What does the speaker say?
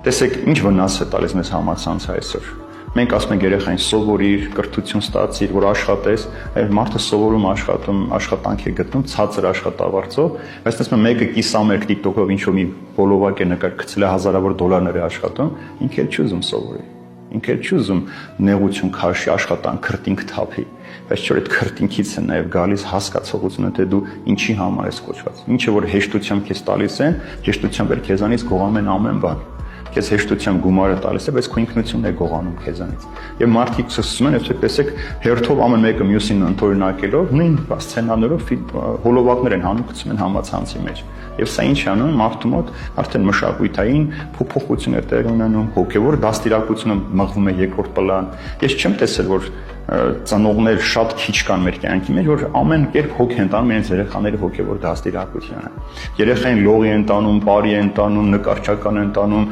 Տեսեք, ինչ վնաս է տալիս մեզ համացանցը այսօր։ Մենք ասում ենք երեխային սովորիր, կրթություն ստացիր, որ աշխատես, այլ մարդը սովորում աշխատում, աշխատանք է գտնում, ցածր աշխատավարձով, բայց տեսնում եմ մեկը կիսամերկ TikTok-ով ինչ-որ մի բոլովակ է նկարգծել է հազարավոր դոլարներ է աշխատում, ինքը էլ չի ուզում սովորի։ Ինքը էլ չի ուզում նեղություն քաշի, աշխատանք, քրտինք թափի, բայց չէ՞ որ այդ քրտինքից է նաև գալիս հասկացողությունը, թե դու ինչի համար ես կոչված։ Ինչը որ հեշտությամբ քեզ տալիս են, հեշտությամբ էլ քեզանից գողանում են ամեն բան։ Քեզ հեշտությամբ գումարը տալիս է, բայց քո ինքնությունն է գողանում քեզանից։ Եվ մարդիկ սկսում են, այսպես տեսեք, հերթով ամեն մեկը մյուսին ընդօրինակելով, նույն սցենարներով հոլովակներ են հանում, գցում են համացանցի մեջ։ Եվ սա ինչ անում, մարդու մոտ արդեն մշակութային փոփոխություն է տեղի ունենում, հոգևոր դաստիարակությունը մղվում է երկրորդ պլան։ Ես չեմ տեսել, որ ծնողներ շատ քիչ կան մեր կյանքի մեջ, որ ամեն կերպ հոգ են տանում իրենց երեխաների հոգևոր դաստիարակությունը։ Երեխային լողի են տանում, բարի են տանում, նկարչական են տանում,